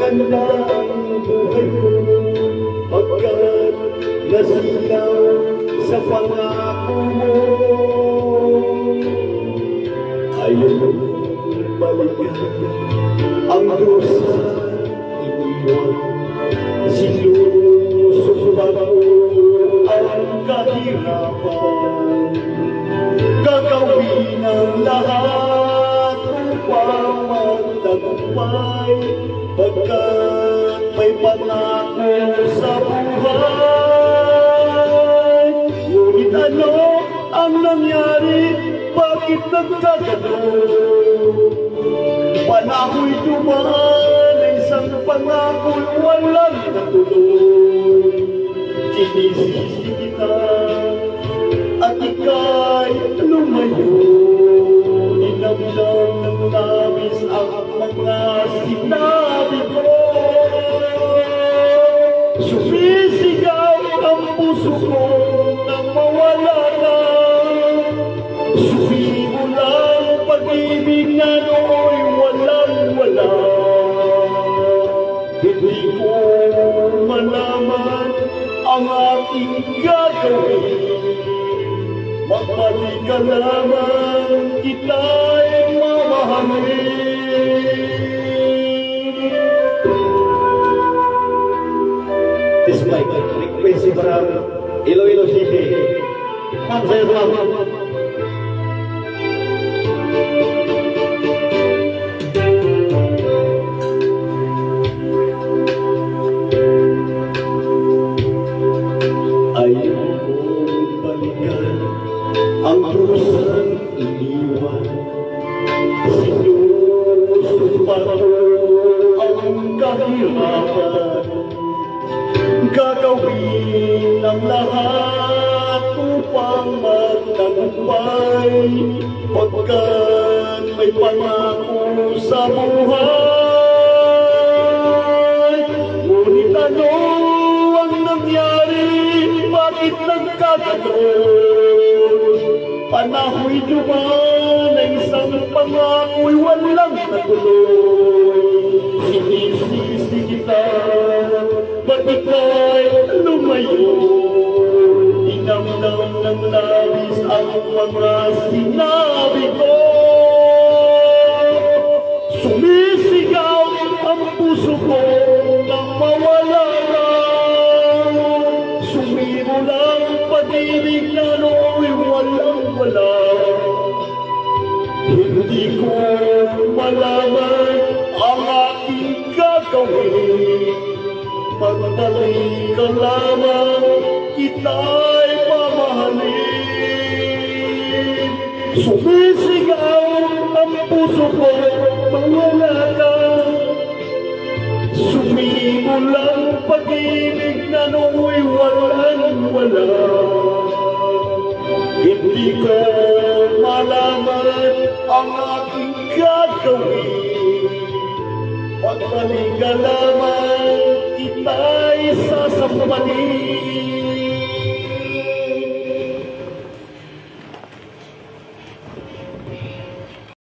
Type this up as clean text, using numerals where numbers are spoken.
ganda ang buhay ko pagkat nasilaw sa pangako mo. Ayaw balikan ang dusa iniwan, sinusubat ko ang kahirapan. Gagawin ang lahat upang magtagumpay pagkat may pangako sa buhay. Ngunit ano ang nangyari? Bakit nagkagano'n? Panaho'y dumaan na isang pangako'y walang natuloy. Sinisisi kita at ika'y lumayo. Ninamnam ng labis ang mga sinabi ko. Sumisigaw ang puso ko nang mawala na. Sumibo lang pag-ibig na nooy walang-wala. Hindi ko malaman ang aking gagawin. Magbalik ka lamang, kita'y mamahalin. This is my request from Iloilo City. Ma'am, sa'yo ito, ang krusang iniwan, sinusupat ang kahirapan. Gagawin ang lahat upang magtagumpay pagkat may pangako sa buhay. Ngunit ano ang nangyari? Bakit nagkagano'n? Panaho'y dumaan na isang pangako'y walang natuloy. Sinisisi kita, ba't ika'y lumayo? Inamnam ng labis ang mga sinabi ko. Sumisigaw ang puso ko nang mawala na. Sumibo lang pag-ibig na nooy walang-wala. Hindi ko malaman ang aking gagawin. Magbalik ka lamang, kita'y mamahalin. Sumisigaw ang puso ko, mawala ka. Sumibo lang pag-ibig na nooy walang-wala. Hindi ko malaman ang aking gagawin. Magbalik ka lamang,